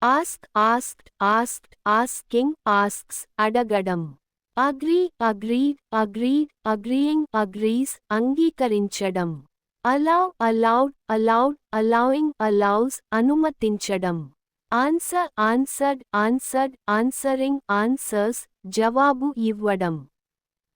Ask asked asked asking asks అడగడం. Agree agreed agreed agreeing agrees అంగీకరించడం. Allow allowed allowed allowing allows అనుమతించడం. Answer answered answered answering answers జవాబు ఇవ్వడం.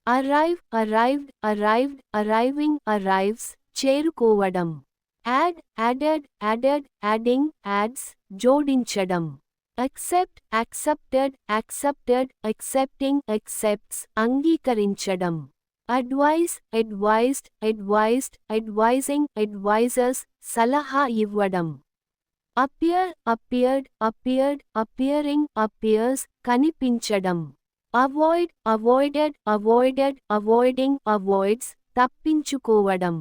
Arrive arrived arrived arriving arrives చేరుకోవడం. Add added added adding adds జోడించడం. Accept accepted accepted accepting accepts అంగీకరించడం. Advise advised advised advising advisers సలహా ఇవ్వడం. Appear appeared appeared appearing appears కనిపించడం. Avoid avoided avoided avoiding avoids తప్పించుకోవడం.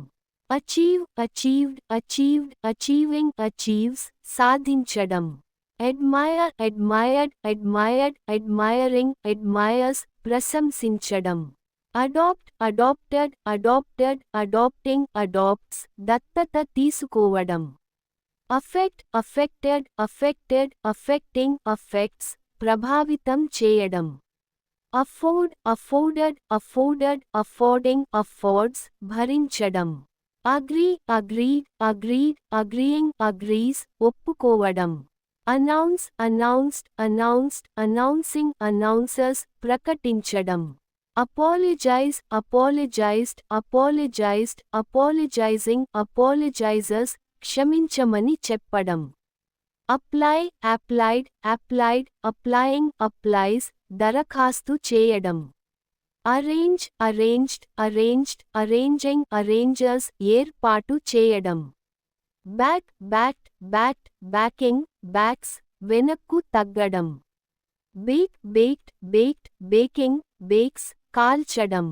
Achieve achieved achieved achieving achieves సాధించడం. Admire admired admired admiring admires ప్రశంసించడం. Adapt adapted adapted adapting adapts దత్తత తీసుకోవడం. Affect affected affected affecting affects ప్రభావితం చేయడం. Afford afforded afforded affording affords భరించడం. Agree agreed agreed agreeing agrees ఒప్పుకోవడం. Announce announced announced announcing announcers ప్రకటించడం. Apologise apologised apologised apologising apologisers క్షమించమని చెప్పడం. Apply applied applied applying applies దరఖాస్తు చేయడం. Arrange arranged arranged arranging arrangers ఏర్పాటు చేయడం. Back backed backed backing backs వెనక్కు తగ్గడం. Bake baked baked baking bakes కాల్చడం.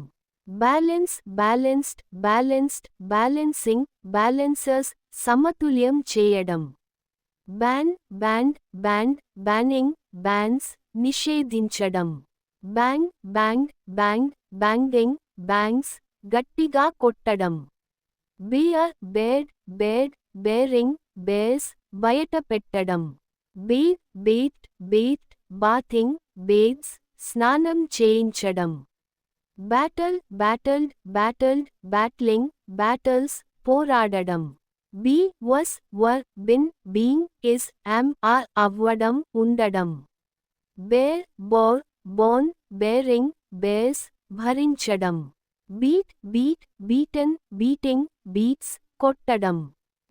Balance balanced balanced balancing balancers సమతుల్యం చేయడం. Ban banned banned banning bans నిషేధించడం. Bang banged banged banging bangs గట్టిగా కొట్టడం. Bare bared bared baring bares బయటపెట్టడం. Bathe bathed bathed bathing bathes స్నానం చేయించడం. Battle battled battled battling battles పోరాడడం. Be was were been being is am are అవ్వడం ఉండడం. Bear bore borne bearing bears భరించడం. Beat beat beaten beating beats కొట్టడం.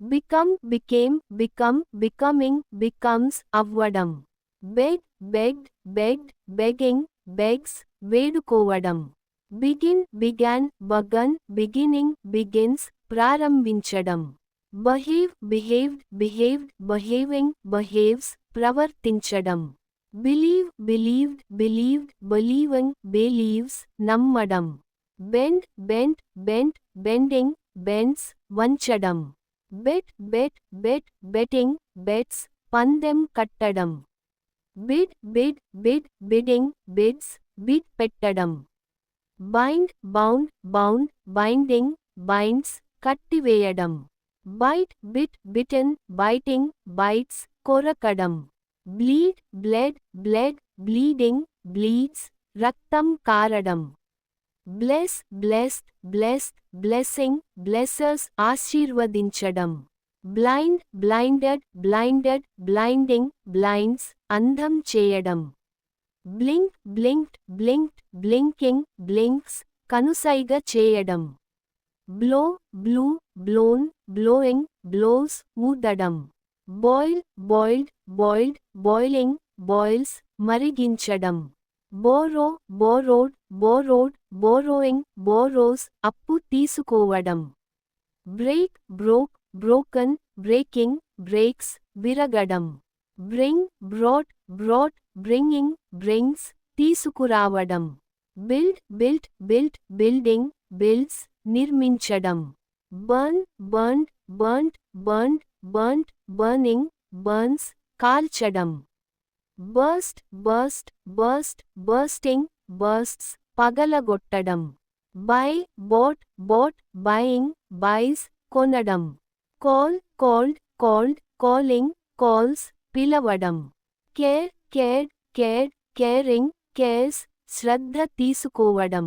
Become became become becoming becomes అవ్వడం. Beg begged begged begging begs వేడుకోవడం. Begin began begun beginning begins ప్రారంభించడం. Behave behaved behaved behaving behaves ప్రవర్తించడం. Believe believed believed believing believes నమ్మడం. Bend bent bent bending bends వంచడం. Bet bet bet betting bets పందెం కట్టడం. Bid bid bid bidding bids bid పెట్టడం. Bind bound bound binding binds కట్టివేయడం. Bite bit bitten biting bites కొరకడం. Bleed bled bled bleeding bleeds రక్తం కారడం. Bless blessed blessed blessing blessers ఆశీర్వదించడం. Blind blinded blinded blinding blinds అంధం చేయడం. Blink blinked blinked blinking blinks కనుసైగ చేయడం. Blow blew blown blowing blows ఊదడం. Boil boiled boiled boiling boils మరిగించడం. Borrow borrowed borrowed borrowing borrows అప్పు తీసుకోవడం. Break broke broken breaking breaks విరగడం. Bring brought brought bringing brings తీసుకురావడం. Build built built building builds నిర్మించడం. Burn burned burned burned burned burning burns కాల్చడం. Burst burst burst bursting bursts పగలగొట్టడం. Buy bought bought buying buys కొనడం. Call called called calling calls పిలవడం. Care care care caring cares శ్రద్ధ తీసుకోవడం.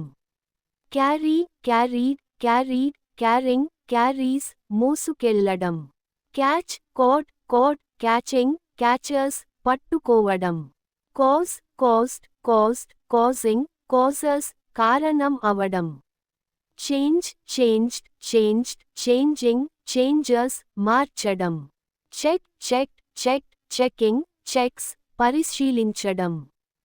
Carry carried carried carrying carries మోసుకెళ్లడం. Catch caught caught catching catchers పట్టుకోవడం. Cause caused caused causing causers కారణం అవడం. Change changed changed changing changers మార్చడం. Check check check checking checks పరిశీలించడం.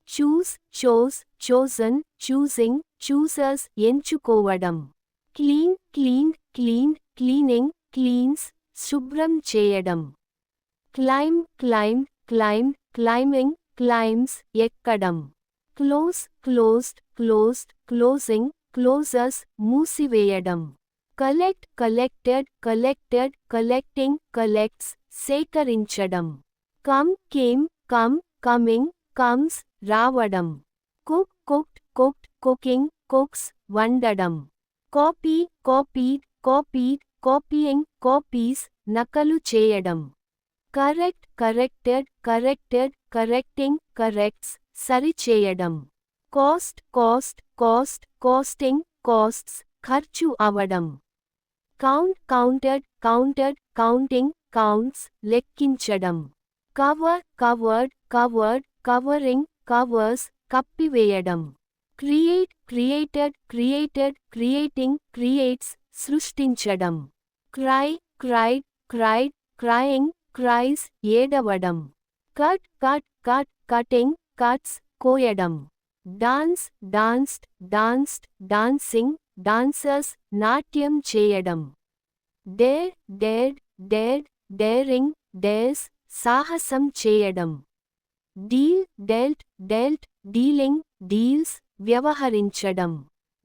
Choose chose chosen choosing choosers ఎంచుకోవడం. Clean cleaned cleaned cleaning cleans శుభ్రం చేయడం. Climb climb climb climbing climbs ఎక్కడం. Close closed closed closing closers మూసివేయడం. Collect collected collected collecting collects సేకరించడం. Come came come coming comes రావడం. Cook cooked cooked cooking cooks వండడం. Copy copied copied copying copies నకలు చేయడం. Correct corrected corrected correcting corrects సరిచేయడం. Cost cost cost costing costs ఖర్చు అవడం. Count counted counted counting counts లెక్కించడం. Cover covered covered covering covers కప్పివేయడం. Create created created creating creates సృష్టించడం. Cry cried cried crying cries ఏడవడం. Cut cut cut cutting cuts కోయడం. Dance danced danced dancing dancers నాట్యం చేయడం. Dare dared dared daring dares సాహసం చేయడం. Deal dealt dealt dealing deals వ్యవహరించడం.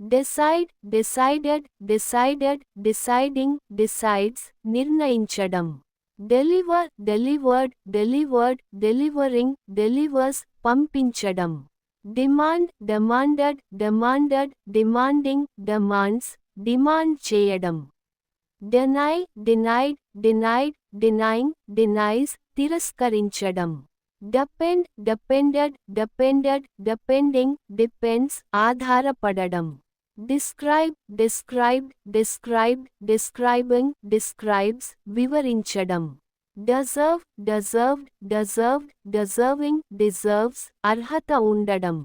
Decide decided decided deciding decides నిర్ణయించడం. Deliver delivered delivered delivering delivers పంపించడం. Demand demanded demanded demanding demands demand చేయడం. Deny denied denied denying denies తిరస్కరించడం. Depend depended depended depending depends ఆధారపడడం. Describe described described describing describes వివరించడం. Deserve deserved deserved deserving deserves అర్హత ఉండడం.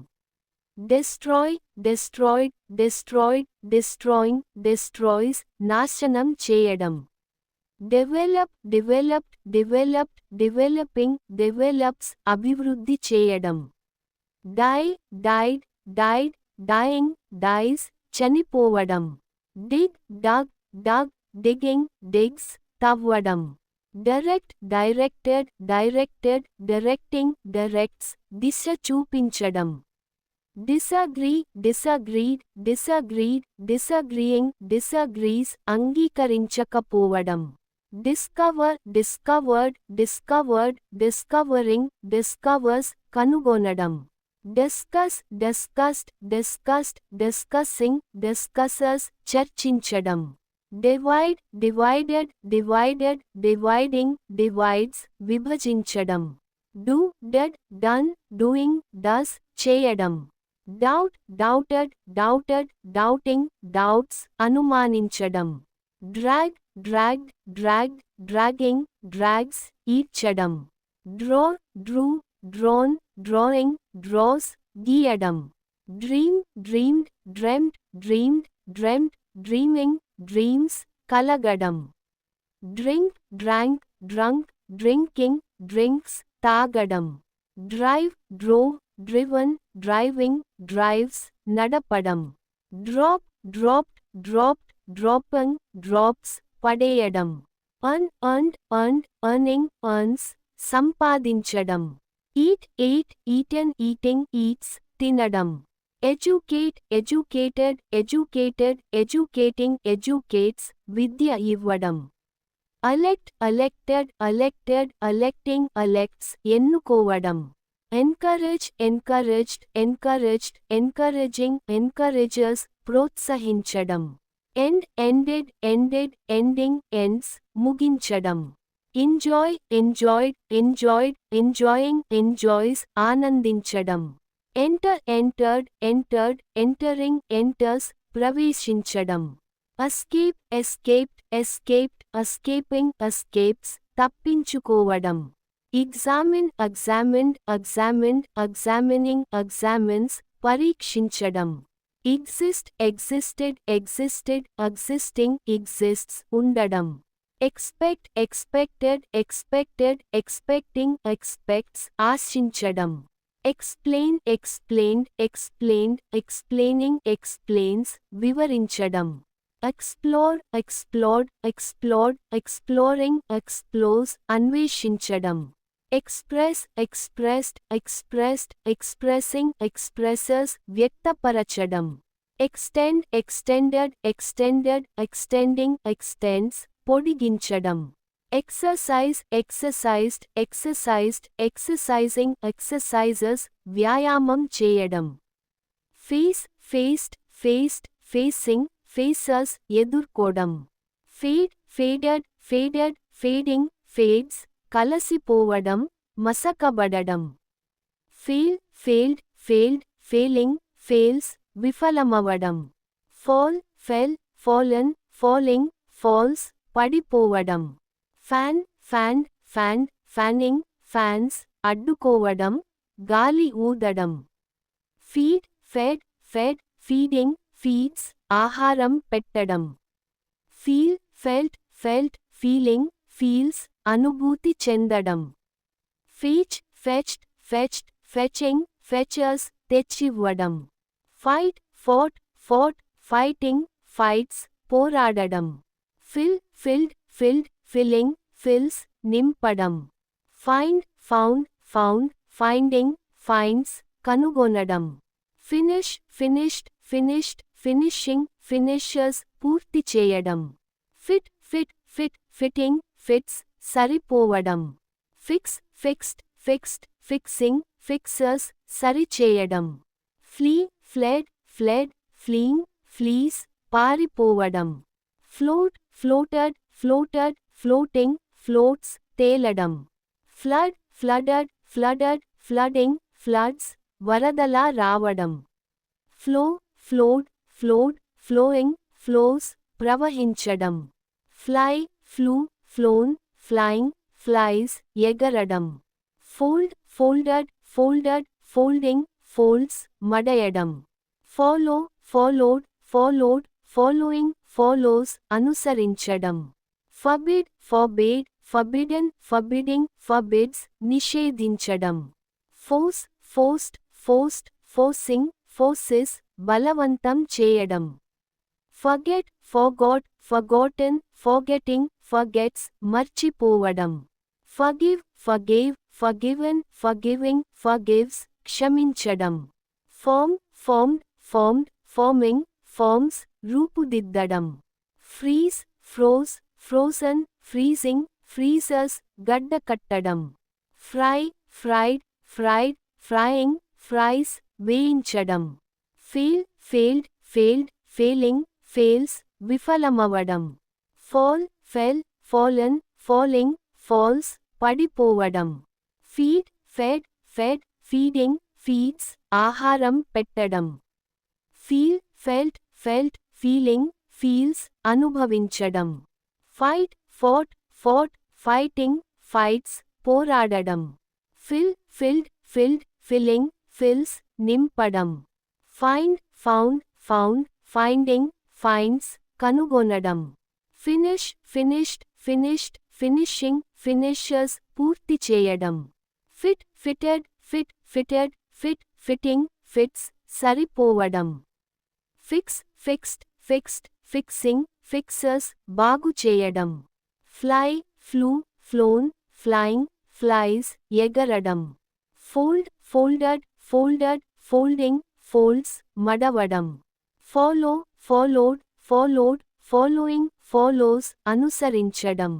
Destroy destroyed destroyed destroying destroys నాశనం చేయడం. Develop developed developed developing develops అభివృద్ధి చేయడం. Die died died dying dies చనిపోవడం. Dig dug dug digging digs తవ్వడం. Direct directed directed directing directs దిశ చూపించడం. Disagree disagreed disagreed disagreeing disagrees అంగీకరించకపోవడం. Discover discovered discovered discovering discovers కనుగొనడం. Discuss discussed discussed discussing discussers చర్చించడం. Divide divided divided dividing divides విభజించడం. Do did done doing does చేయడం. Doubt doubted doubted doubting doubts అనుమానించడం. Drag dragged dragged dragging drags ఈడ్చడం. Draw drew drawn drawing draws గీయడం. Dream dreamed dreamt dreamed dreamt dreaming dreams కలగడం. Drink drank drunk drinking drinks తాగడం. Drive drove driven driving drives నడపడం. Drop dropped dropped dropping drops పడేయడం. Earned earned earning earns సంపాదించడం. Eat ate eaten eating eats తినడం. Educate educated educated educating educates విద్య ఇవ్వడం. Elect elected elected electing elects ఎన్నుకోవడం. Encourage encouraged encouraged encouraging encouragers ప్రోత్సహించడం. End ended ended ending ends ముగించడం. Enjoy enjoyed enjoyed enjoying enjoys ఆనందించడం. Enter entered entered entering enters ప్రవేశించడం. Escape escaped escaped escaping escapes తప్పించుకోవడం. Examine examined examined examining examines పరీక్షించడం. Exist existed existed existing exists ఉండడం. Expect expected expected expecting expects ఆశించడం. Explain explained explained explaining explains వివరించడం. Explore explored explored exploring explores అన్వేషించడం. Express expressed expressed expressing expresses వ్యక్తపరచడం. Extend extended extended extending extends పొడిగించడం. Exercise exercised exercised exercising exercises వ్యాయామం చేయడం. Face faced faced facing faces ఎదుర్కోవడం. Fade faded faded fading fades కలసిపోవడం మసకబడడం. Fail failed failed failing fails విఫలమవడం. Fall fell fallen falling falls పడిపోవడం. Fan fanned fanned fanning fans అడ్డుకోవడం గాలి ఊదడం. Feed fed fed feeding feeds ఆహారం పెట్టడం. Feel felt felt feeling feels అనుభూతి చెందడం. Fetch fetched fetched fetching fetchers తెచ్చివ్వడం. Fight fought fought fighting fights పోరాడడం. Fill filled filled filling fills నింపడం. Find found found finding finds కనుగొనడం. Finish finished finished finishing finishers పూర్తి చేయడం. Fit fit fit fitting fits సరిపోవడం. Fix fixed fixed fixing fixers సరిచేయడం. Flee fled fled fleeing flees పారిపోవడం. Float floated floated floating floats తేలడం. Flood flooded flooded flooding floods వరదలా రావడం. Flow flowed flowed flowing flows ప్రవహించడం. Fly flew flown flying flies ఎగరడం. Fold folded folded folding folds మడయడం. Follow followed followed following follows అనుసరించడం. Forbid forbade forbidden forbidding forbids నిషేధించడం. Force forced forced forcing forces బలవంతం చేయడం. Forget forgot forgotten forgetting forgets మర్చిపోవడం. Forgive forgave forgiven forgiving forgives క్షమించడం. Form formed formed forming forms రూపుదిద్దడం. Freeze froze frozen freezing freezers గడ్డకట్టడం. Fry fried fried frying fries వేయించడం. Fail failed failed failing fails విఫలమవడం. Fall fell fallen falling falls పడిపోవడం. Feed fed fed feeding feeds ఆహారం పెట్టడం. Feel felt felt feeling feels అనుభవించడం. Fight fought fought fighting fights పోరాడడం. Fill filled filled filling fills నింపడం. Find found found finding finds కనుగొనడం. Finish finished finished finishing finishers పూర్తి చేయడం. Fit fitted fit fitted fit fitting fits సరిపోవడం. Fix fixed fixed fixing fixers బాగు చేయడం. Fly flew flown flying flies ఎగరడం. Fold folded folded folding folds మడవడం. Follow followed followed following follows అనుసరించడం.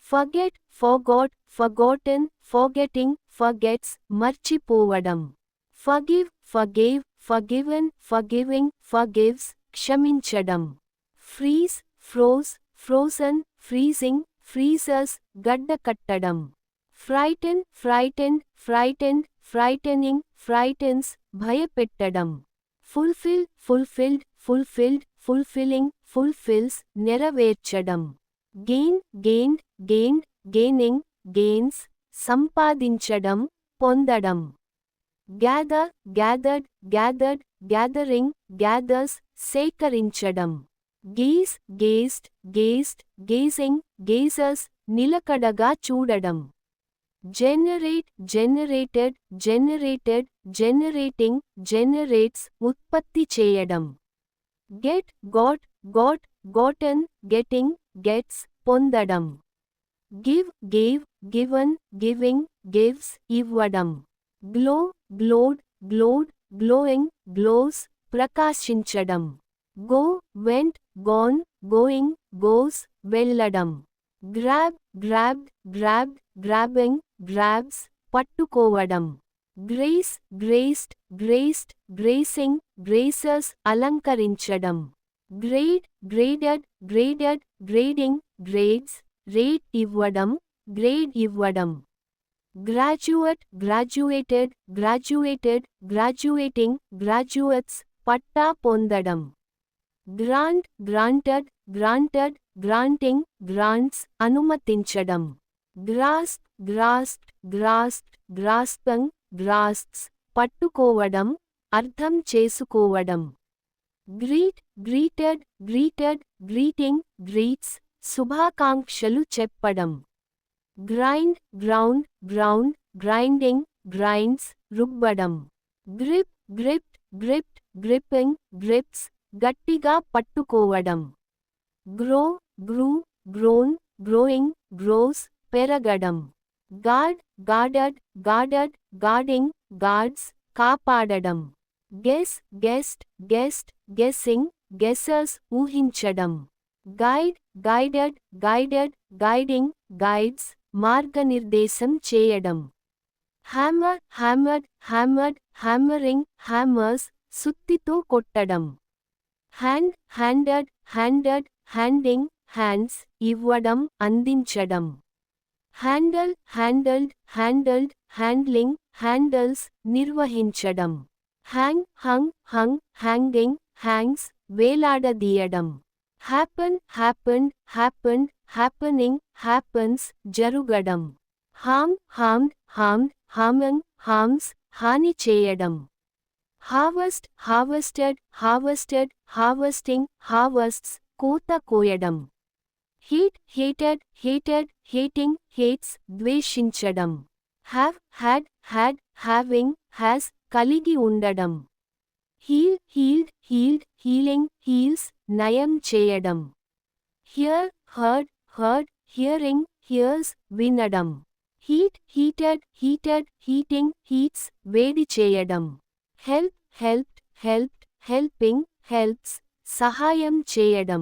Forget forgot forgotten forgetting forgets మర్చిపోవడం. Forgive forgave forgiven forgiving forgives క్షమించడం. Freeze froze frozen freezing freezers గడ్డకట్టడం. Frighten frightened frightened frightening frightens భయపెట్టడం. Fulfil fulfilled fulfilled fulfilling fulfils నెరవేర్చడం. Gain gained gained gaining gains సంపాదించడం పొందడం. Gather gathered gathered gathering gathers సేకరించడం. Gaze gazed gazed gazing gazers నిలకడగా చూడడం. Generate generated generated generating generates ఉత్పత్తి చేయడం. Get got got gotten getting gets పొందడం. Give gave given giving gives ఇవ్వడం. Glow glowed glowed glowing glows ప్రకాశించడం. Go went gone going goes వెళ్ళడం. Grab grabbed grabbed grabbing grabs పట్టుకోవడం. Grace graced graced gracing gracers అలంకరించడం. Grade graded graded grading grades rate ఇవ్వడం grade ఇవ్వడం. Graduate graduated graduated graduating graduates పట్టా పొందడం. Grant granted granted granting grants అనుమతించడం. Grasp grasped grasped grasping grasps పట్టుకోవడం అర్థం చేసుకోవడం. Greet greeted greeted greeting greets శుభాకాంక్షలు చెప్పడం. Grind ground ground grinding grinds రుబ్బడం. Grip gripped gripped gripping grips గట్టిగా పట్టుకోవడం. Grow grew grown growing grows పెరగడం. Guard guarded guarded guarding guards కాపాడడం. Guess guessed guessed guessing guessers ఊహించడం. Guide guided guided guiding guides మార్గనిర్దేశం చేయడం. Hammer hammered hammered hammering hammers సుత్తితో కొట్టడం. Hand handed handed handing hands ఇవ్వడం అందించడం. Handle handled handled handling handles నిర్వహించడం. Hang hung hung hanging hangs వేలాడదీయడం. Happen happened happened happening happens జరుగడం. Harm harmed harmed harming harms హాని చేయడం. Harvest harvested harvested harvesting harvests కోత కోయడం. Hate hated hated heating hates ద్వేషించడం. Have had had having has కలిగి ఉండడం. Heal healed healed healing heals నయం చేయడం. Hear heard heard hearing hears వినడం. Heat hated hated heating heats వేడి చేయడం. Help helped helped helping helps సహాయం చేయడం.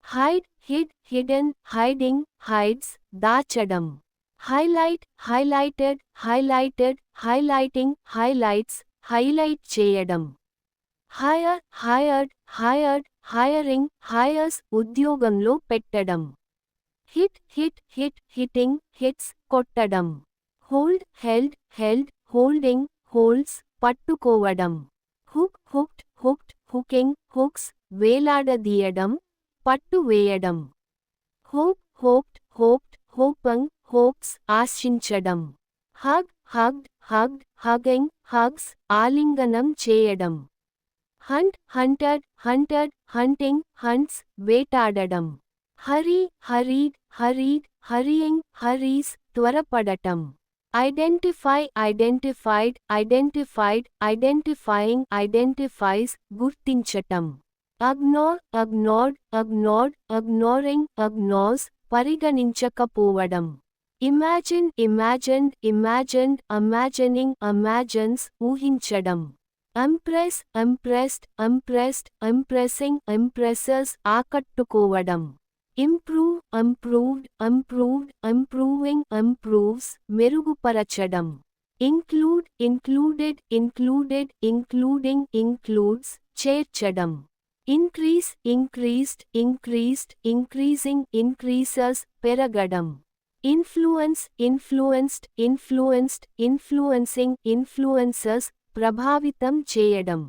Hide hid hidden hiding hides దాచడం. Highlight highlighted highlighted highlighting highlights highlight చేయడం. Hire hired hired hiring hires ఉద్యోగంలో పెట్టడం. Hit hit hit hitting hits కొట్టడం. Hold held held holding holds పట్టుకోవడం. Hook hooked hooked hooking hooks వేలాడదీయడం పట్టు వేయడం. Hope hoped hoped hoping hopes ఆశించడం. Hug hugged hugged hugging hugs ఆలింగనం చేయడం. Hunt hunted hunted hunting haunts వేటాడడం. Hurry hurried hurried hurrying hurries త్వరపడటం. Identify identified identified identifying identifies గుర్తించటం. Ignore ignored ignored ignoring ignores పరిగణించకపోవడం. Imagine imagined imagined imagining imagines ఊహించడం. Impress impressed impressed impressing impressers ఆకట్టుకోవడం. Improve improved improved improving improves మెరుగుపరచడం. Include included included including includes చేర్చడం. Increase increased increased increasing increases పెరగడం. Influence influenced influenced influencing influences ప్రభావితం చేయడం.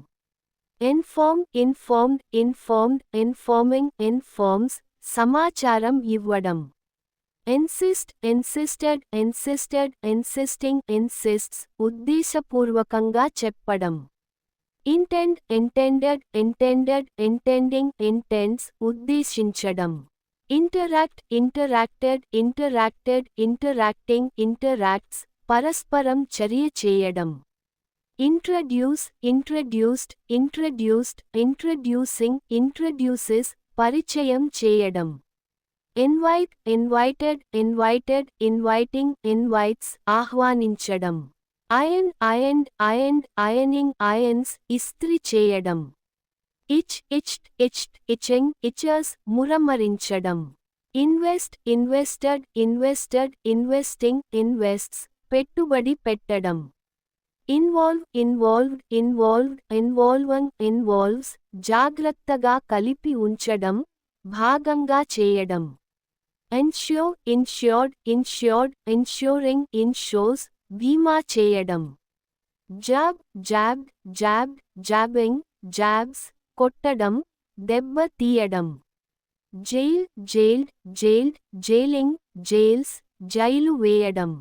Inform informed informed informing informs సమాచారం ఇవ్వడం. Insist insisted insisted insisting insists ఉద్దేశపూర్వకంగా చెప్పడం. Intend intended intended intending intends ఉద్దేశించడం. Interact interacted interacted interacting interacts పరస్పరం చర్య చేయడం. Introduce introduced introduced introducing introduces పరిచయం చేయడం. Invite invited invited inviting invites ఆహ్వానించడం. Iron ironed ironed ironing irons ఇస్త్రీ చేయడం. Itch itched itched itching itchers మురమరించడం. Invest invested invested investing invests పెట్టుబడి పెట్టడం. Involve involved involved involving involves జాగ్రత్తగా కలిపి ఉంచడం, భాగంగా చేయడం. Insure insured insured insuring insures బీమా చేయడం. జాబ్ జాబ్డ్ జాబ్డ్ జాబింగ్ జాబ్స్ కొట్టడం, దెబ్బ తీయడం. Jail jailed jailed jailing jails jail వేయడం.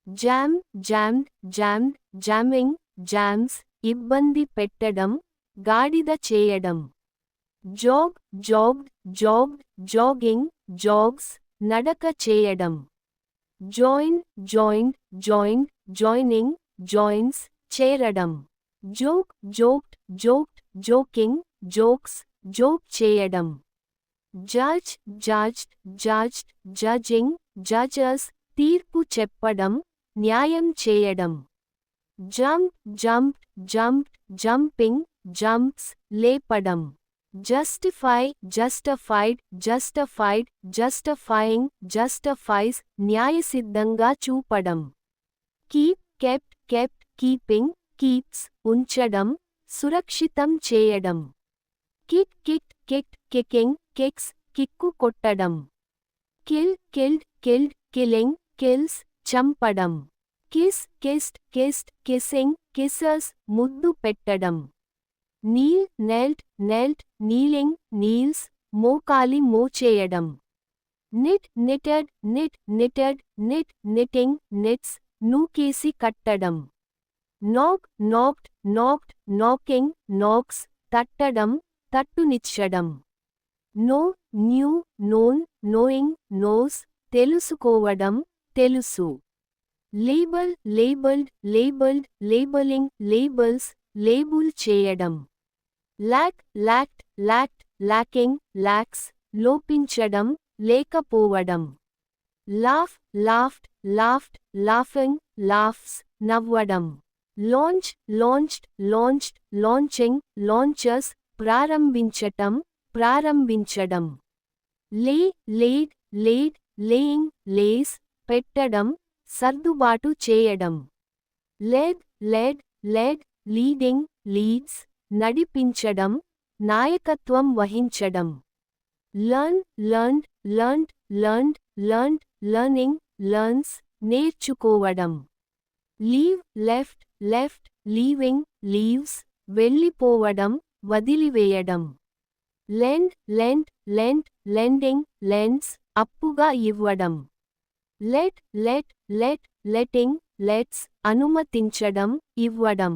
Jam jammed jammed jamming jams ఇబ్బంది పెట్టడం, గాడిద చేయడం. Jog jogged jogged jogging jogs నడక చేయడం. Join joined joined joining joins చేరడం. Joke joked joked joking jokes joke చేయడం. Judge judged judged judging judges తీర్పు చెప్పడం, న్యాయం చేయడం. Jump jumped jumped jumping jumps లేపడం. Justify justified justified justifying justifies న్యాయసిద్ధంగా చూపడం. Keep kept kept keeping keeps ఉంచడం, సురక్షితం చేయడం. Kick kicked kicked kicking kicks kick కొట్టడం. Kill killed killed killing kills చంపడం. Kiss kissed kissed kissing kissers ముద్దు పెట్టడం. Kneel knelt knelt kneeling kneels మోకాలి మోచేయడం. Knit knitted knit knitted knit knitting knits నూకేసి కట్టడం. Knock knocked knocked knocking knocks తట్టడం, తట్టునిచ్చడం. Know knew known knowing knows తెలుసుకోవడం, తెలుసు. Label labelled labelled labelling labels label చేయడం. Lock locked locked locking lacks లోపించడం, లేకపోవడం. Laugh laughed laughed laughing laughs నవ్వడం. Launch launched launched launching launchers ప్రారంభించటం, ప్రారంభించడం. Lay laid laid laying lays పెట్టడం, సర్దుబాటు చేయడం. Led led led leading leads నడిపించడం, నాయకత్వం వహించడం. Learn learned learned learned learned learning learns నేర్చుకోవడం. Leave left left leaving leaves వెళ్ళిపోవడం, వదిలివేయడం. Lend lend lend lending lends అప్పుగా ఇవ్వడం. Let let let letting lets అనుమతించడం, ఇవ్వడం.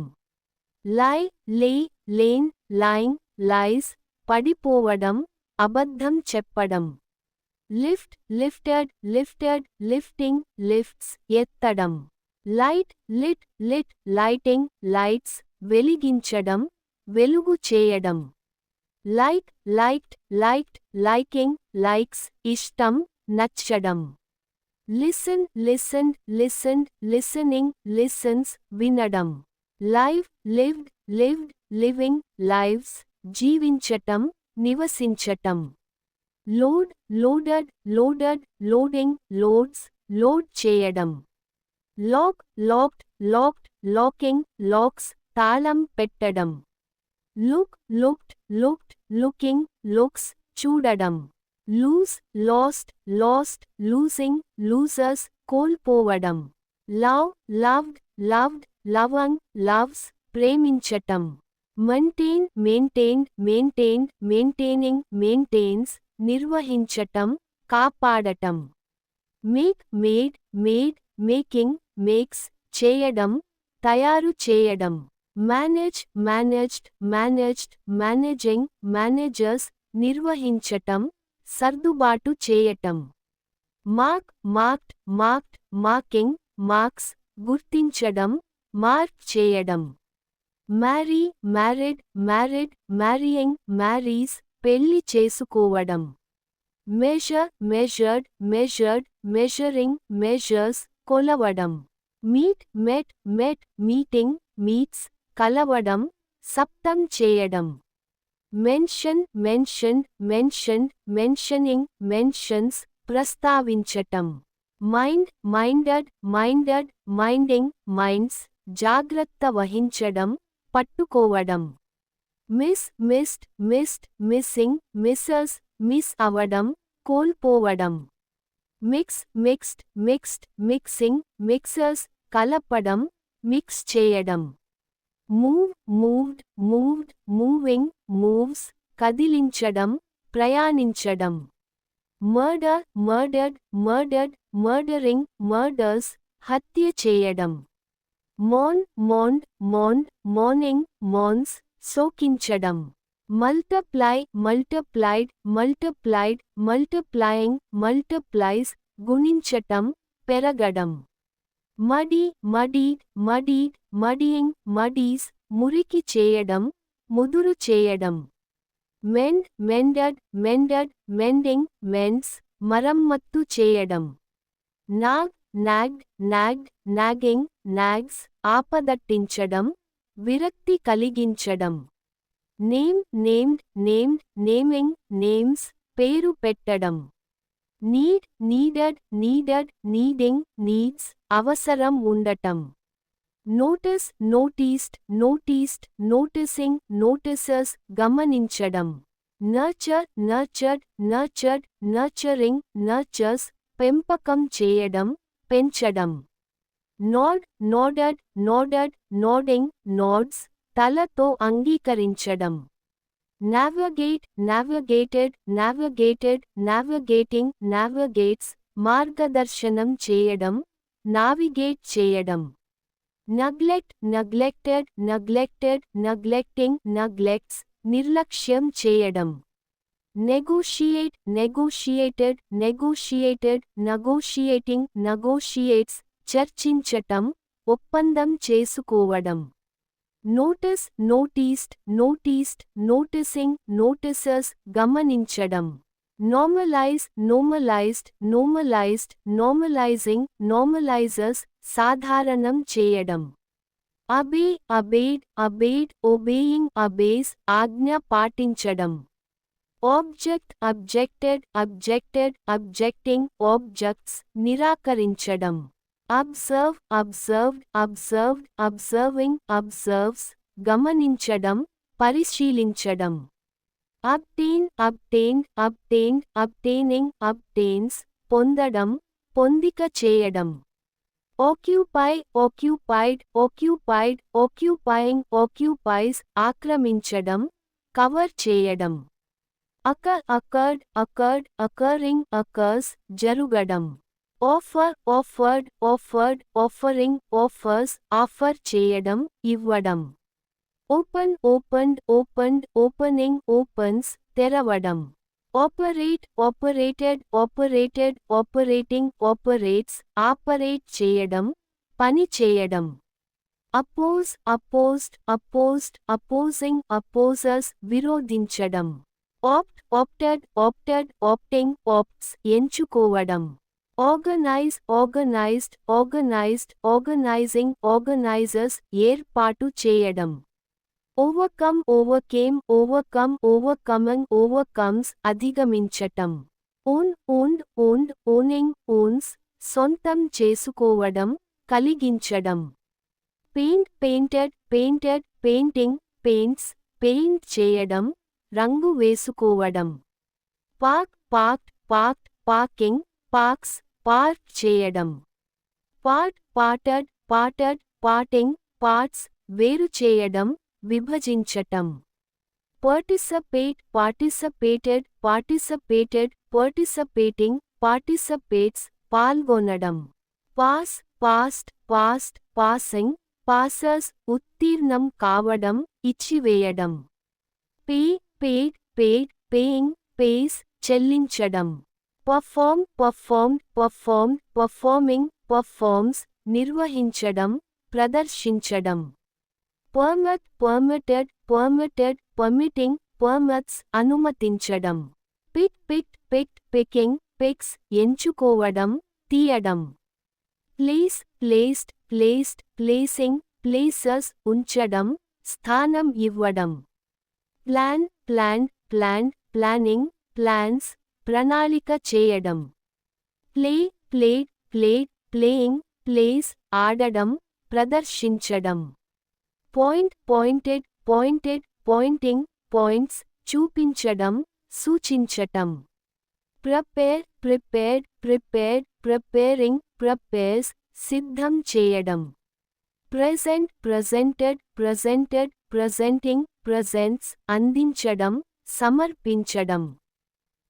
లై లే లేన్ లైంగ్ లైస్ పడిపోవడం, అబద్ధం చెప్పడం. Lift lifted lifted lifting lifts ఎత్తడం. Light lit lit lighting lights వెలిగించడం, వెలుగు చేయడం. Like liked liked liking likes ఇష్టం, నచ్చడం. Listen listened listened listening listens వినడం. Live lived lived living lives జీవించటం, నివసించటం. Load loaded loaded loading loads load చేయడం. Lock locked locked locking locks తాళం పెట్టడం. Look looked looked, looking, looks, చూడడం. lose, lost, lost, losing, losers, కోల్పోవడం. love, loved, loved, loving, loves, ప్రేమించటం. maintain, maintained, maintained, maintaining, maintains, నిర్వహించటం, కాపాడటం. make, made, made, making, makes, చేయడం, తయారు చేయడం. manage, managed, managed, managing, managers, నిర్వహించటం, సర్దుబాటు చేయటం. mark, marked, marked, marking, marks, గుర్తించడం, మార్క్ చేయడం. marry, married, married, marrying, marries, పెళ్లి చేసుకోవడం. measure, measured, measured, measuring, measures, కొలవడం. meet, met, met, meeting, meets, కలవడం, సప్తం చేయడం. mention, mentioned, mentioned, mentioning, mentions, ప్రస్తావించటం. mind, minded, minded, minding, minds, జాగ్రత్త వహించడం, పట్టుకోవడం. miss, missed, missed, missing, misses, miss అవడం, కోల్పోవడం. mix, mixed, mixed, mixing, mixers, కలపడం, mix చేయడం. move, moved, moved, moving, moves, కదిలించడం, ప్రయాణించడం. murder, murdered, murdered, murdering, murders, హత్య చేయడం. mourn, mourned, mourned, mourning, mourns, శోకించడం. multiply, multiplied, multiplied, multiplying, multiplies, గుణించటం, పెరగడం. muddy, muddied, muddied, muddying, muddies, మురికి చేయడం, ముదురు చేయడం. mend, mended, mended, mending, mends, మరమ్మత్తు చేయడం. nag, nagged, nagged, nagging, nags, ఆపదట్టించడం, విరక్తి కలిగించడం. name, named, named, naming, names, పేరు పెట్టడం. need, needed, needed, needing, needs, అవసరం ఉండటం. notice, noticed, noticed, noticing, notices, గమనించడం. nurture, nurtured, nurtured, nurturing, nurtures, పెంపకం చేయడం, పెంచడం. nod, nodded, nodded, nodding, nods, తలతో అంగీకరించడం. navigate, navigated, navigated, navigating, navigates, మార్గదర్శనం చేయడం, నావిగేట్ చేయడం. neglect, neglected, neglected, neglecting, neglects, నిర్లక్ష్యం చేయడం. negotiate, negotiated, negotiated, negotiating, negotiates, చర్చించటం, ఒప్పందం చేసుకోవడం. notice, noticed, noticed, noticing, notices, గమనించడం. normalize, normalized, normalized, normalizing, normalizes, సాధారణం చేయడం. obey, obeyed, obeyed, obeying, obeys, ఆజ్ఞ పాటించడం. object, objected, objected, objecting, objects, నిరాకరించడం. observe, observed, observed, observing, observes, గమనించడం, పరిశీలించడం. obtain, obtained, obtained, obtaining, obtains, పొందడం, పొందిక చేయడం. occupy, occupied, occupied, occupying, occupies, ఆక్రమించడం, కవర్ చేయడం. occur, occurred, occurred, occurring, occurs, జరుగడం. offer, offered, offered, offering, offers, offer చేయడం, ఇవ్వడం. open, opened, opened, opening, opens, తెరవడం. operate, operated, operated, operating, operates, operate చేయడం, పని చేయడం. oppose, opposed, opposed, opposing, opposes, విరోధించడం. opt, opted, opted, opting, opts, ఎంచుకోవడం. organize, organized, organized, organizing, organizers, ఏర్పాటు చేయడం. overcome, overcame, overcome, overcoming, overcomes, అధిగమించటం. own, owned, owned, owning, owns, సొంతం చేసుకోవడం, కలిగించడం. paint, painted, painted, painting, paints, paint చేయడం, రంగు వేసుకోవడం. Pack packed packed packing packs park చేయడం. Part parted parted parting parts వేరు చేయడం, విభజించటం. Participate participated participated participating participates పాల్గొనడం. Pass passed passed passing passers ఉత్తీర్ణం కావడం, ఇచ్చివేయడం. Pay paid paid paying pays చెల్లించడం. Perform performed performed performing performs నిర్వహించడం, ప్రదర్శించడం. Permit permitted permitted permitting permits అనుమతించడం. Pick picked picked picking picks ఎంచుకోవడం, తీయడం. Place placed placed placing places ఉంచడం, స్థానం ఇవ్వడం. Plan planned planned planning plans ప్రణాళిక చేయడం. Play played played playing plays ఆడడం, ప్రదర్శించడం. Point pointed pointed pointing points చూపించడం, సూచించటం. Prepare prepared prepared preparing prepares సిద్ధం చేయడం. Present presented presented presenting presents అందించడం, సమర్పించడం.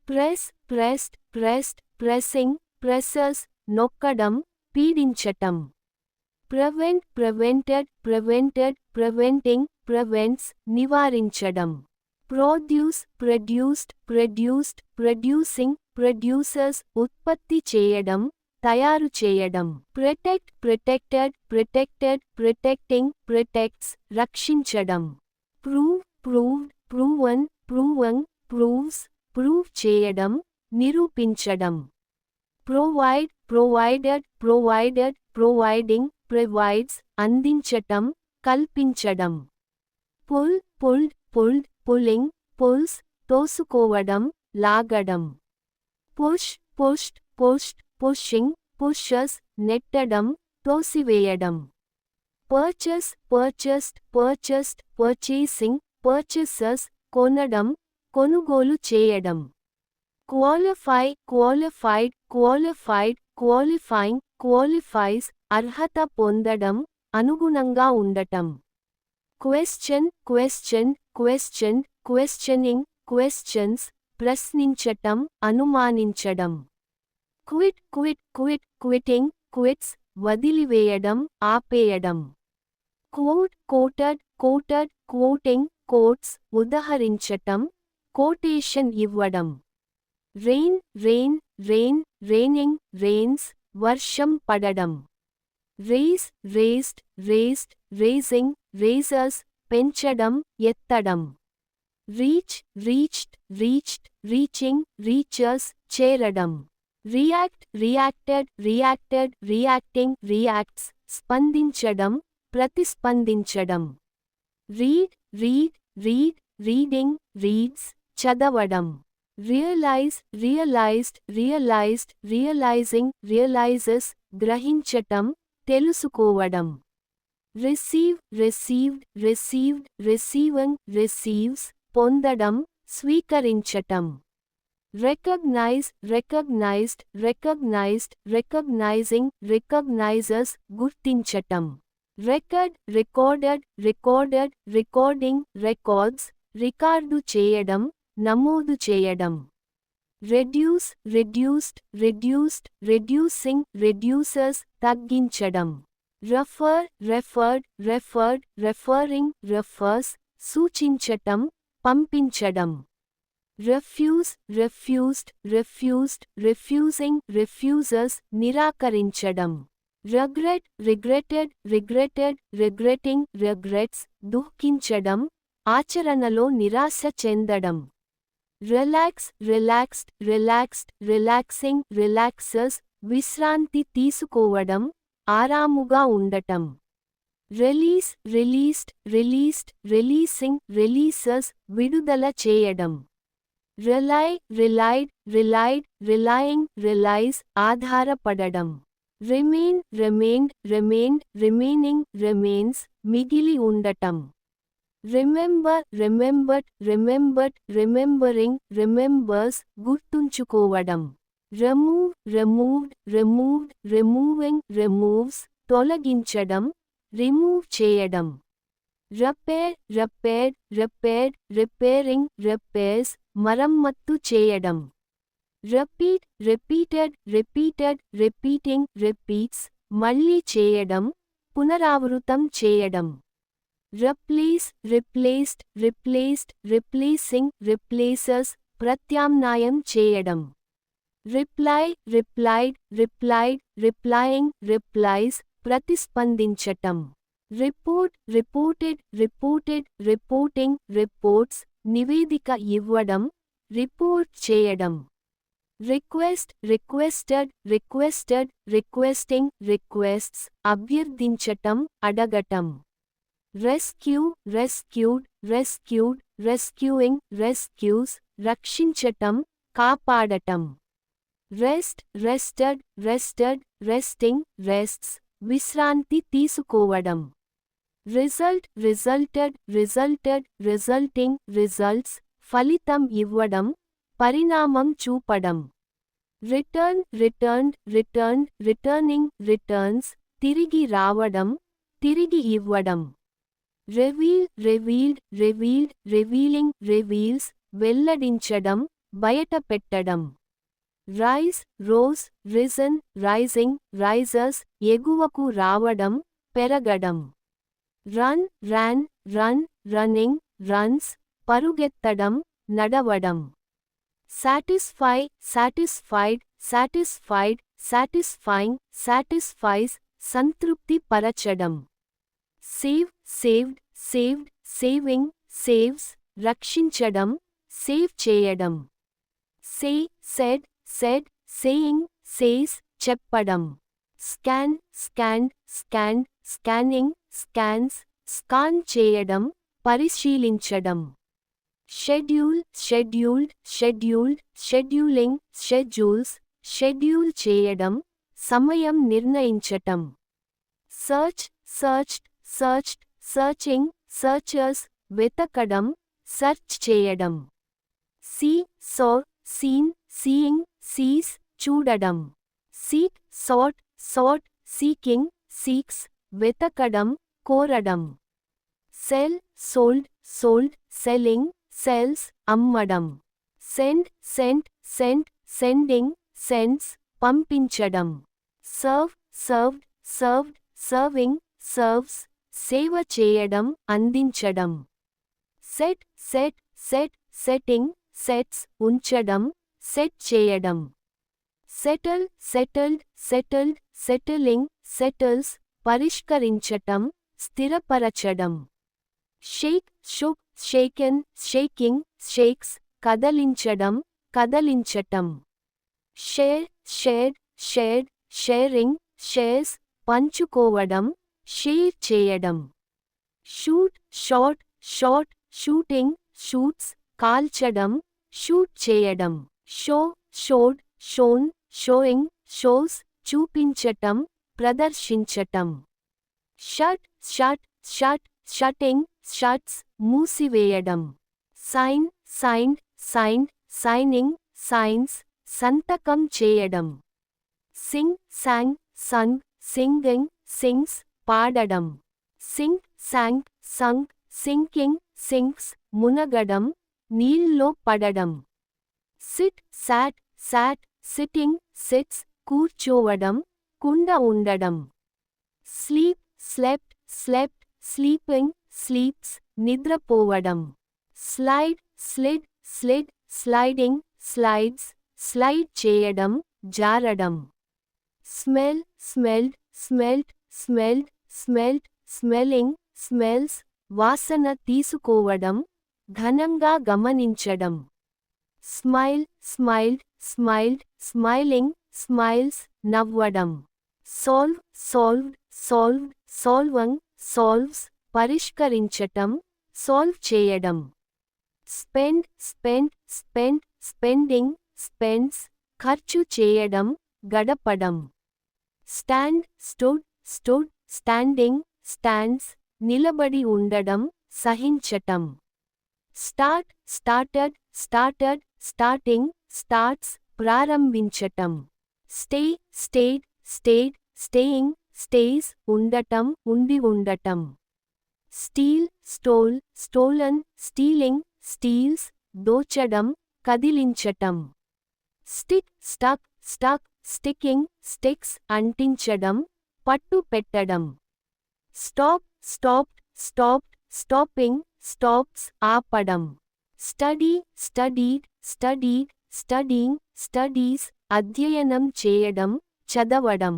Press pressed pressed pressing presses నొక్కడం, పీడించటం. Prevent prevented prevented preventing prevents నివారించడం. Produce produced produced producing producers ఉత్పత్తి చేయడం, తయారు చేయడం. Protect protected protected protecting protects రక్షించడం. Prove proved proven proving proves prove చేయడం, నిరూపించడం. Provide provided provided providing provides అందించటం, కల్పించడం. Pull pulled pulled pulling pulls తోసుకోవడం, లాగడం. Push pushed pushed pushing pushes నెట్టడం, తోసివేయడం. Purchase purchased purchased purchasing purchases కొనడం, కొనుగోలు చేయడం. Qualify qualified qualified qualifying qualifies అర్హత పొందడం, అనుగుణంగా ఉండటం. Question question question questioning questions ప్రశ్నించటం, అనుమానించడం. Quit quit quit quitting quits వదిలివేయడం, ఆపేయడం. Quote quoted quoted quoting quotes ఉదహరించటం, కోటేషన్ ఇవ్వడం. Rain rain rain raining rains వర్షం పడడం. Race raised raised raising raisers పెంచడం, ఎత్తడం. Reach reached reached reaching reachers చేరడం. React reacted reacted reacting reacts స్పందించడం, ప్రతిస్పందించడం. Read read read reading reads చదవడం. Realise realised realised realising realises గ్రహించటం, తెలుసుకోవడం. Receive received received receiving receives పొందడం, స్వీకరించటం. Recognise recognised recognised recognising recognises గుర్తించటం. Record recorded recorded recording records record చేయడం, నమోదు చేయడం. Reduce reduced reduced reducing reducers తగ్గించడం. Refer referred referred referring refers సూచించటం, పంపించడం. Refuse refused refused refusing refusers నిరాకరించడం. Regret regretted regretted regretting regrets దుఃఖించడం, ఆచరణలో నిరాశ చెందడం. Relax relaxed relaxed relaxing relaxers విశ్రాంతి తీసుకోవడం, ఆరాముగా ఉండటం. Release released released releasing releasers విడుదల చేయడం. Rely relied relied relying relies ఆధారపడడం. Remain remained remained remaining remains మిగిలి ఉండటం. Remember, remembered, remembered, remembering, remembers, గుర్తుంచుకోవడం. Remove, removed, removed, removing, removes, తొలగించడం, రిమూవ్ చేయడం. Repair, repaired, repaired, repairing, repairs, మరమ్మత్తు చేయడం. Repeat, repeated, repeated, repeating, repeats, మళ్ళీ చేయడం, పునరావృతం చేయడం. Replace, replaced, replaced, replacing, replaces, ప్రత్యామ్నాయం చేయడం. Reply, replied, replied, replying, replies, ప్రతిస్పందించటం. Report, reported, reported, reporting, reports, నివేదిక ఇవ్వడం, రిపోర్ట్ చేయడం. Request, requested, requested, requesting, requests, అభ్యర్థించటం, అడగటం. Rescue, rescued, rescued, rescuing, rescues, రక్షించటం, కాపాడటం. Rest, rested, rested, resting, rests, విశ్రాంతి తీసుకోవడం. Result, resulted, resulted, resulting, results, ఫలితం ఇవ్వడం, పరిణామం చూపడం. Return, returned, returned, returning, returns, తిరిగి రావడం, తిరిగి ఇవ్వడం. Reveal, revealed, revealed, revealing, reveals, వెల్లడించడం, బయటపెట్టడం. Rise, rose, risen, rising, risers, ఎగువకు రావడం, పెరగడం. Run, ran, run, running, runs, పరుగెత్తడం, నడవడం. Satisfy, satisfied, satisfied, satisfying, satisfies, సంతృప్తి పరచడం. Save, saved, saved, saving, saves, రక్షించడం, సేవ్ చేయడం. Say, said, said, saying, says, చెప్పడం. Scan, scanned, scanned, scanning, scans, scan చేయడం, పరిశీలించడం. Schedule, scheduled, scheduled, scheduling, schedules, schedule చేయడం, సమయం నిర్ణయించటం. Search, searched, searched, searching, searchers, వెతకడం, సెర్చ్ చేయడం. See, saw, seen, seeing, sees, చూడడం. Seek, sought, sought, seeking, seeks, వెతకడం, కోరడం. Sell, sold, sold, selling, sells, అమ్మడం. Send, sent, sent, sending, sends, పంపించడం. Serve, served, served, serving, serves, సేవ చేయడం, అందించడం. Set, set, set, setting, sets, ఉంచడం, సెట్ చేయడం. Settle, settled, settled, settling, settles, పరిష్కరించటం, స్థిరపరచడం. Shake, shook, shaken, shaking, shakes, కదలించడం, కదలించటం. Share, shared, shared, sharing, shares, పంచుకోవడం, షేర్ చేయడం. Shoot, shot, shot, shooting, shoots, కాల్చడం, షూట్ చేయడం. Show, showed, shown, showing, shows, చూపించటం, ప్రదర్శించటం. Shut, shut, shut, shutting, shuts, మూసివేయడం. Sign, signed, signed, signing, signs, సంతకం చేయడం. Sing, sang, sung, singing, sings, పాడడం. Sink, sank, sunk, sinking, sinks, మునగడం, నీళ్ళలో పడడం. Sit, sat, sat, sitting, sits, కూర్చోవడం, కుండ ఉండడం. Sleep, slept, slept, sleeping, sleeps, నిద్రపోవడం. Slide, slid, slid, sliding, slides, slide చేయడం, జారడం. Smell, smelled, smelt, smelled, smelt, smelling, smells, వాసన తీసుకోవడం, ఘనంగా గమనించడం. Smile, smiled, smiled, smiling, smiles, నవ్వడం. Solve, solved, solved, solving, solves, పరిష్కరించటం, solve చేయడం. Spend, spend, spend, spending, spends, ఖర్చు చేయడం, గడపడం. Stand, stood, stood, standing, stands, నిలబడి ఉండడం, సహించటం. Start started started starting starts ప్రారంభించటం. Stay stayed stayed staying stays ఉండటం ఉండి ఉండటం. Steal stole stolen stealing steals దోచడం కదిలించటం. Stick stuck stuck sticking sticks అంటించడం పట్టు పెట్టడం. Stop stopped stopped stopping stops ఆపడం. Study studied studied studying studies అధ్యయనం చేయడం చదవడం.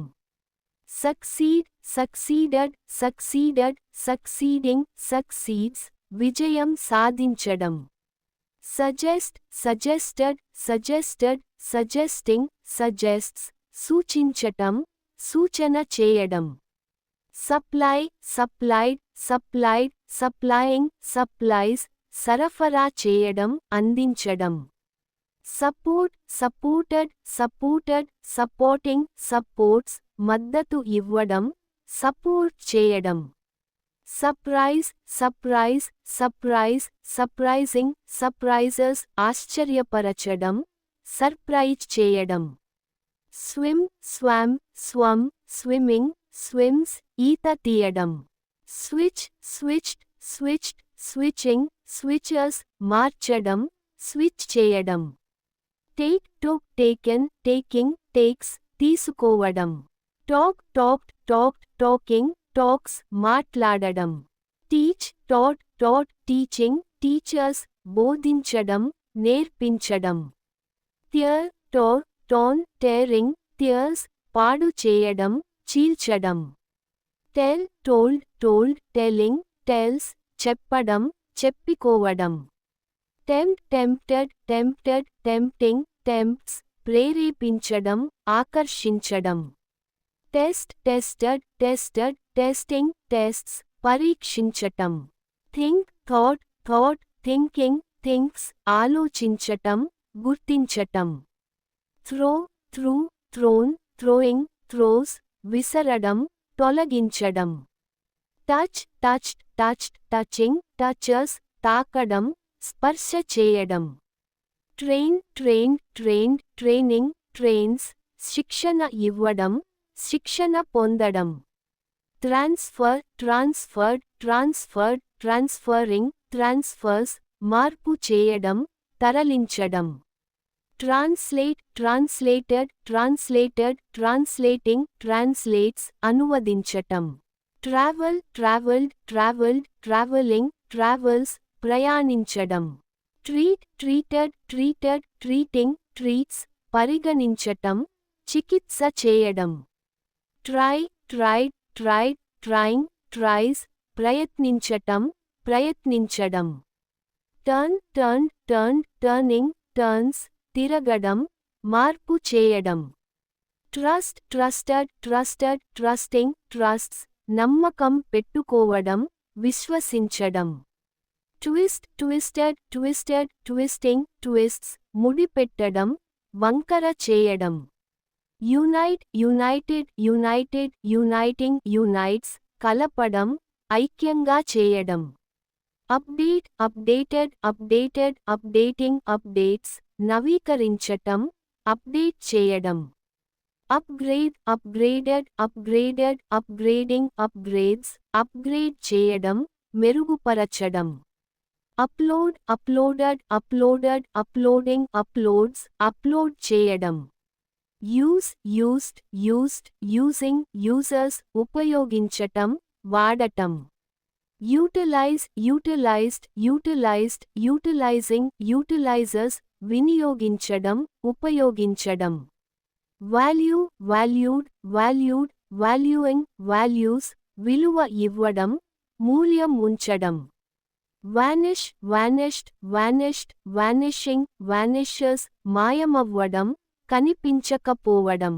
Succeed succeeded succeeded succeeding succeeds విజయం సాధించడం. Suggest suggested suggested suggesting suggests సూచించటం సూచన చేయడం. Supply supplied supplied supplying supplies సరఫరా చేయడం అందించడం. Support supported supported supporting supports మద్దతు ఇవ్వడం సపోర్ట్ చేయడం. Surprise surprise surprise surprising surprises ఆశ్చర్యపరచడం సర్ప్రైజ్ చేయడం. Swim swam swum swimming swims ఈత తీయడం. Switch switched switched switching switches మార్చడం స్విచ్ చేయడం. Take took taken taking takes తీసుకోవడం. Talk talked talked talking talks మాట్లాడడం. Teach taught taught teaching teachers బోధించడం నేర్పించడం. ట్యర్ టోర్ టోన్ టేరింగ్ ట్యర్స్ పాడు చేయడం చీల్చడం. Tell told told telling tells చెప్పడం చెప్పుకోవడం. Tempt tempted tempted tempting tempts ప్రేరేపించడం ఆకర్షించడం. Test tested tested testing tests పరీక్షించటం. Think thought thought thinking thinks ఆలోచించటం గుర్తించటం. Throw threw thrown throwing throws విసరడం తొలగించడం. Touch touched touched touching touches తాకడం స్పర్శ చేయడం. Train trained trained training trains శిక్షణ ఇవ్వడం శిక్షణ పొందడం. Transfer transferred transferred transferring transfers మార్పు చేయడం తరలించడం. Translate translated translated translating translates అనువదించటం. Travel travelled travelled travelling travels ప్రయాణించడం. Treat treated treated treating treats పరిగణించటం చికిత్స చేయడం. Try tried tried trying tries ప్రయత్నించటం ప్రయత్నించడం. Turn turn turned turning turns తిరగడం మార్పు చేయడం. Trust trusted trusted trusting trusts నమ్మకం పెట్టుకోవడం విశ్వసించడం. Twist twisted twisted twisting twists ముడిపెట్టడం వంకర చేయడం. Unite united united uniting unites కలపడం ఐక్యంగా చేయడం. Update updated updated updating updates నవీకరించటం అప్డేట్ చేయడం. Upgrade upgraded upgraded upgrading upgrades upgrade చేయడం మెరుగుపరచడం. Upload uploaded uploaded uploading uploads upload చేయడం. Use used used using users ఉపయోగించటం వాడటం. Utilise utilised utilised utilising utilisers వినియోగించడం ఉపయోగించడం. Value valued valued valuing values విలువ ఇవ్వడం మూల్యం ఉంచడం. Vanish vanished vanished vanishing vanishes మాయమవ్వడం కనిపించకపోవడం.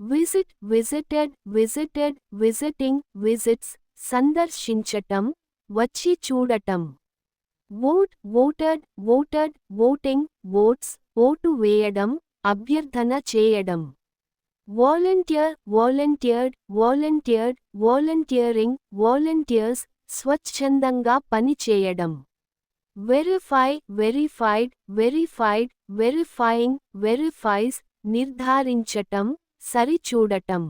Visit visited visited visiting visits సందర్శించటం వచ్చి చూడటం. Vote voted voted voting votes vote వేయడం అభ్యర్థన చేయడం. Volunteer volunteered volunteered volunteering volunteers స్వచ్ఛందంగా పనిచేయడం. Verify, verified, verified, verifying, verifies, నిర్ధారించటం, సరిచూడటం.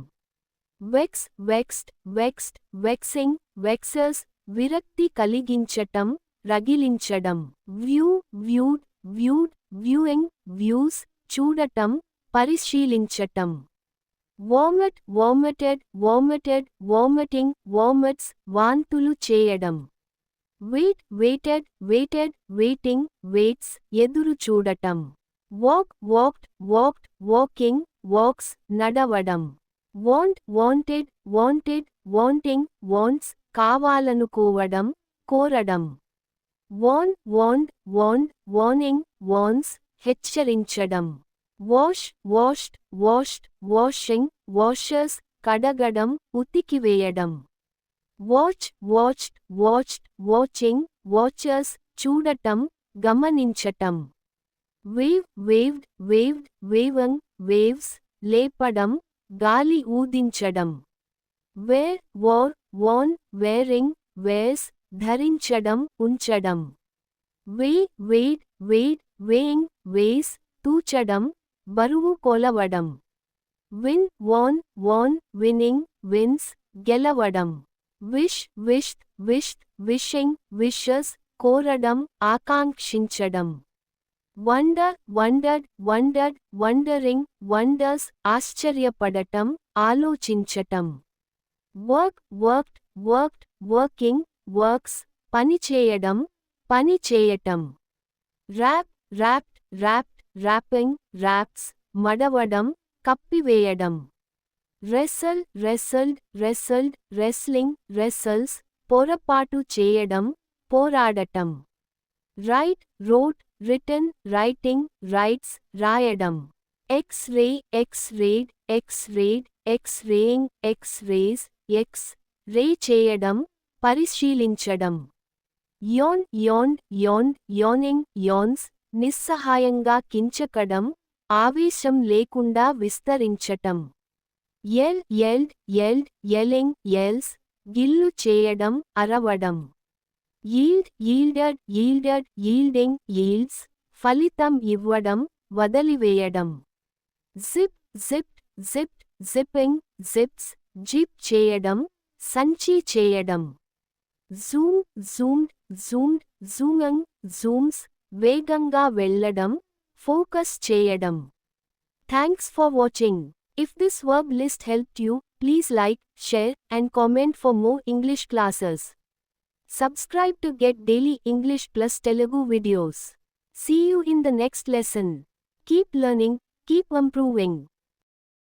వెక్స్, వెక్స్డ్, వెక్స్డ్, వెక్సింగ్, వెక్సర్స్, విరక్తి కలిగించటం, రగిలించడం. View, viewed, viewed, viewing, views, చూడటం, పరిశీలించటం. Vomit, vomited, vomited, vomiting, vomits, వాంతులు చేయడం. Wait, waited, waited, waiting, waits, ఎదురు చూడటం. Walk, walked, walked, walking, walks, నడవడం. Want, wanted, wanted, wanting, wants, కావాలనుకోవడం, కోరడం. Warn, warned, warned, warning, warns, హెచ్చరించడం. Wash, washed, washed, washing, washers, కడగడం, ఉతికివేయడం. Watch, watched, watched, watching, watchers, చూడటం, గమనించటం. Wave, waved, waved, waving, waves, లేపడం, గాలి ఊదించడం. Wear, wore, worn, wearing, wears, ధరించడం, ఉంచడం. Weigh, weighed, weighed, weighing, weighs, తూచడం, బరువు కొలవడం. Win, won, won, winning, wins, గెలవడం. Wish, wished, wished, wishing, wishes, కోరడం, ఆకాంక్షించడం. Wonder, wondered, wondered, wondering, wonders, ఆశ్చర్యపడటం, ఆలోచించటం. Work, worked, worked, working, works, పనిచేయడం, పని చేయటం. Wrap, wrapped, wrapped, wrapping, wraps, మడవడం, కప్పివేయడం. Wrestle, wrestled, wrestled, wrestling, wrestles, పొరపాటు చేయడం, పోరాడటం. Write, wrote, written, writing, writes, రాయడం. X ray, X rayed, X rayed, X raying, X rays, X ray చేయడం, పరిశీలించడం. Yawn, yawned, yawned, yawning, yawns, నిస్సహాయంగా కించకడం, ఆవేశం లేకుండా విస్తరించటం. Yell, yelled, yelled, yelling, yells, గిల్లు చేయడం, అరవడం. Yield, yielded, yielded, yielding, yields, ఫలితం ఇవ్వడం, వదిలివేయడం. Zip, zipped, zipped, zipping, zips, zip చేయడం, సంచి చేయడం. Zoom, zoomed, zoomed, zooming, zooms, వేగంగా వెళ్ళడం, ఫోకస్ చేయడం. Thanks for watching. If this verb list helped you, please like, share, and comment for more English classes. Subscribe to get daily English plus Telugu videos. See you in the next lesson. Keep learning, keep improving.